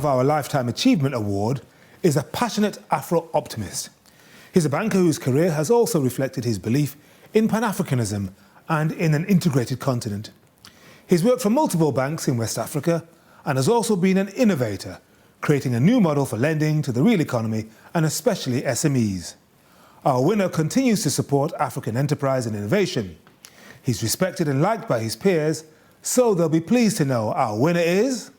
of our Lifetime Achievement Award is a passionate Afro-optimist. He's a banker whose career has also reflected his belief in Pan-Africanism and in an integrated continent. He's worked for multiple banks in West Africa and has also been an innovator, creating a new model for lending to the real economy and especially SMEs. Our winner continues to support African enterprise and innovation. He's respected and liked by his peers, so they'll be pleased to know our winner is...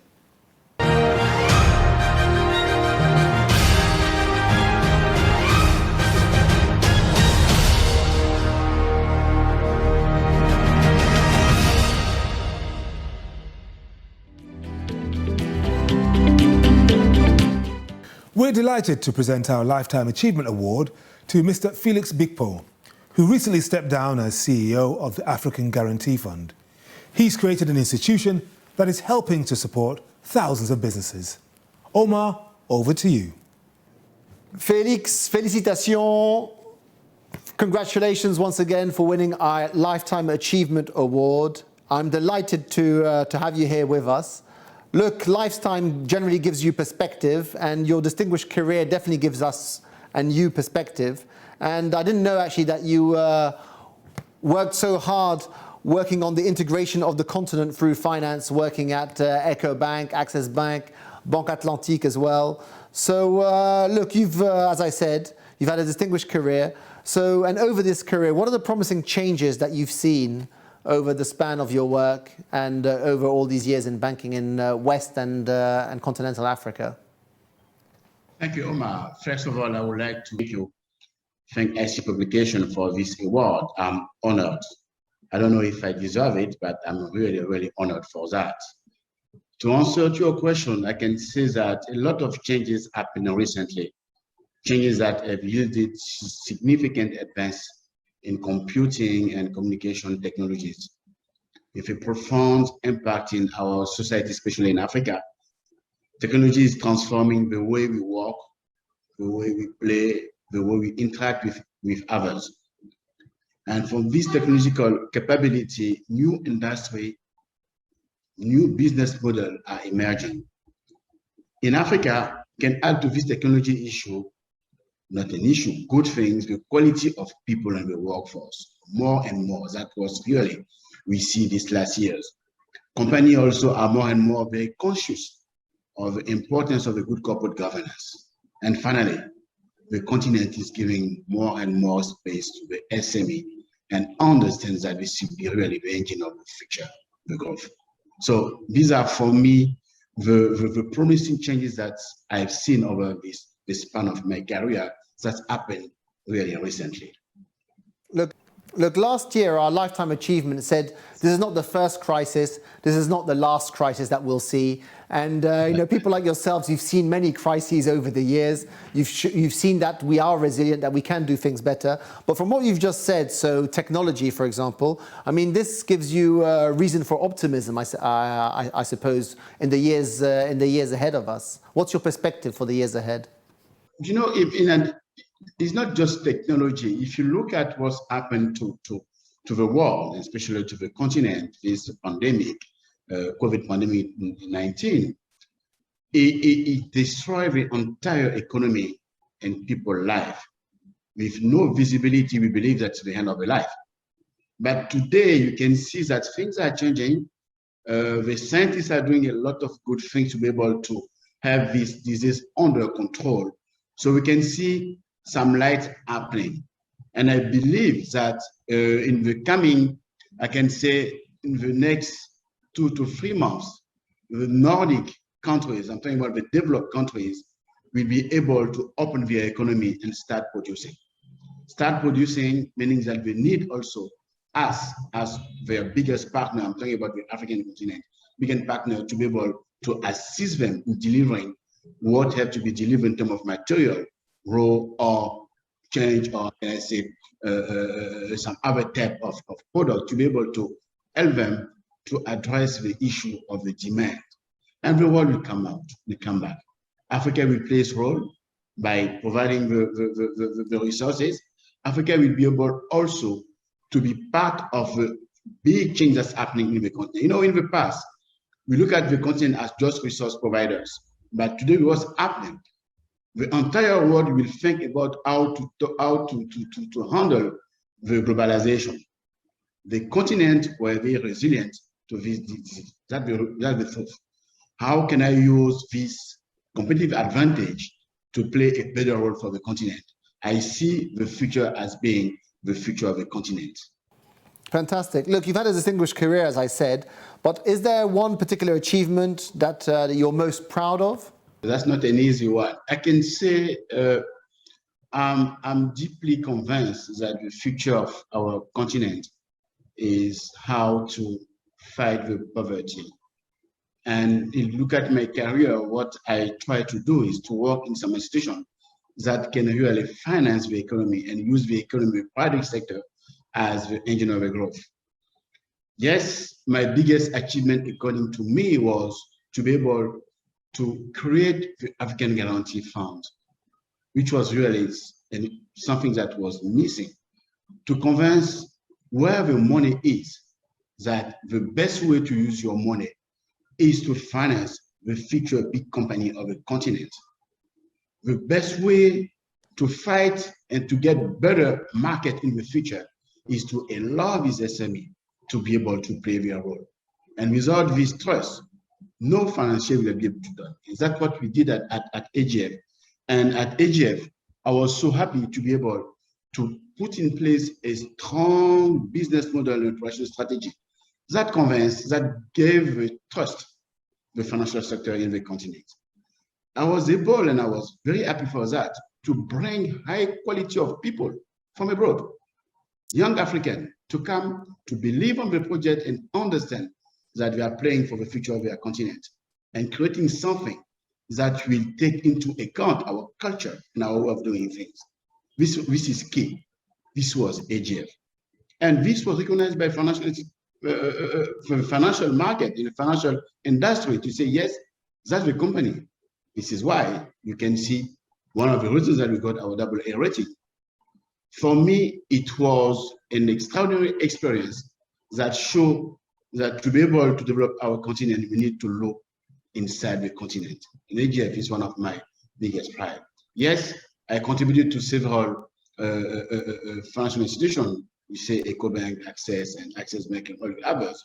We're delighted to present our Lifetime Achievement Award to Mr. Felix Bikpo, who recently stepped down as CEO of the African Guarantee Fund. He's created an institution that is helping to support thousands of businesses. Omar, over to you. Felix, félicitations. Congratulations once again for winning our Lifetime Achievement Award. I'm delighted to have you here with us. Look, lifetime generally gives you perspective, and your distinguished career definitely gives us a new perspective. And I didn't know actually that you worked so hard working on the integration of the continent through finance, working at EcoBank, Access Bank, Banque Atlantique as well. So look, you've, as I said, you've had a distinguished career. So, and over this career, what are the promising changes that you've seen over the span of your work and over all these years in banking in West and continental Africa? Thank you, Omar. First of all, I would like to thank SC Publication for this award. I'm honored. I don't know if I deserve it, but I'm really, really honored for that. To answer to your question, I can say that a lot of changes happened recently, changes that have yielded significant advance in computing and communication technologies, with a profound impact in our society, especially in Africa. Technology is transforming the way we work, the way we play, the way we interact with others. And from this technological capability, new industry, new business models are emerging. In Africa, can add to this technology issue, not an issue, good things, the quality of people in the workforce, more and more. That was really, we see this last years. Companies also are more and more very conscious of the importance of a good corporate governance. And finally, the continent is giving more and more space to the SME and understands that this should be really the engine of the future, the growth. So these are, for me, the promising changes that I've seen over this span of my career that's happened really recently. Look, last year our Lifetime Achievement said this is not the first crisis, this is not the last crisis that we'll see. And you know, people like yourselves, you've seen many crises over the years. You've seen that we are resilient, that we can do things better. But from what you've just said, so technology, for example, I mean, this gives you reason for optimism, I suppose, in the years ahead of us. What's your perspective for the years ahead? You know, it's not just technology. If you look at what's happened to the world, especially to the continent, this pandemic, COVID pandemic 19, it destroyed the entire economy and people's life. With no visibility, we believe that's the end of the life. But today, you can see that things are changing. The scientists are doing a lot of good things to be able to have this disease under control. So we can see some light happening. And I believe that in the coming, I can say in the next 2 to 3 months, the Nordic countries, I'm talking about the developed countries, will be able to open their economy and start producing. Start producing, meaning that they need also us as their biggest partner, I'm talking about the African continent, biggest partner to be able to assist them in delivering what have to be delivered in terms of material, raw or change, or can I say some other type of product to be able to help them to address the issue of the demand. And the world will come out, will come back. Africa will play its role by providing the resources. Africa will be able also to be part of the big change that's happening in the continent. You know, in the past, we look at the continent as just resource providers. But today, what's happening? The entire world will think about how to handle the globalization. The continent were very resilient to this disease. That's the truth. How can I use this competitive advantage to play a better role for the continent? I see the future as being the future of the continent. Fantastic. Look, you've had a distinguished career, as I said, but is there one particular achievement that you're most proud of? That's not an easy one. I can say I'm deeply convinced that the future of our continent is how to fight with poverty. And if you look at my career, what I try to do is to work in some institution that can really finance the economy and use the economy, private sector, as the engine of the growth. Yes, my biggest achievement, according to me, was to be able to create the African Guarantee Fund, which was really something that was missing, to convince where the money is, that the best way to use your money is to finance the future big company of the continent. The best way to fight and to get better market in the future is to allow this SME to be able to play their role. And without this trust, no financier will be able to do that. Is that what we did at AGF? And at AGF, I was so happy to be able to put in place a strong business model and operation strategy that convinced, that gave the trust the financial sector in the continent. I was able, and I was very happy for that, to bring high quality of people from abroad, young African, to come to believe on the project and understand that we are playing for the future of our continent and creating something that will take into account our culture and our way of doing things. This is key. This was AGF. And this was recognized by the financial market, in the financial industry, to say, yes, that's the company. This is why you can see one of the reasons that we got our AA rating. For me, it was an extraordinary experience that showed that to be able to develop our continent, we need to look inside the continent. And AGF is one of my biggest pride. Yes, I contributed to several financial institutions. We say EcoBank, Access, and Access Bank, and all the others.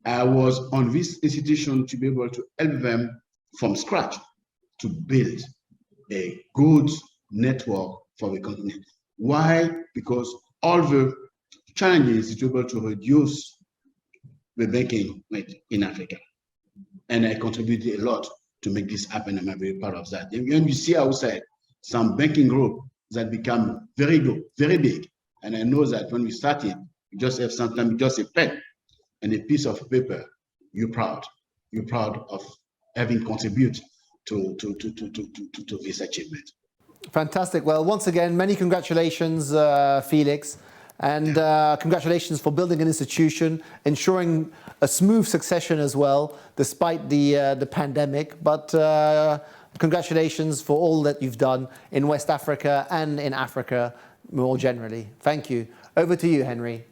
I was on this institution to be able to help them from scratch to build a good network for the continent. Why? Because all the challenges to be able to reduce the banking in Africa. And I contributed a lot to make this happen, and I'm very proud of that. And when you see outside some banking group that become very good, very big, and I know that when we started, you just have sometimes just a pen and a piece of paper, you're proud. You're proud of having contributed to this achievement. Fantastic. Well, once again, many congratulations, Felix. And congratulations for building an institution, ensuring a smooth succession as well, despite the pandemic. But congratulations for all that you've done in West Africa and in Africa more generally. Thank you. Over to you, Henry.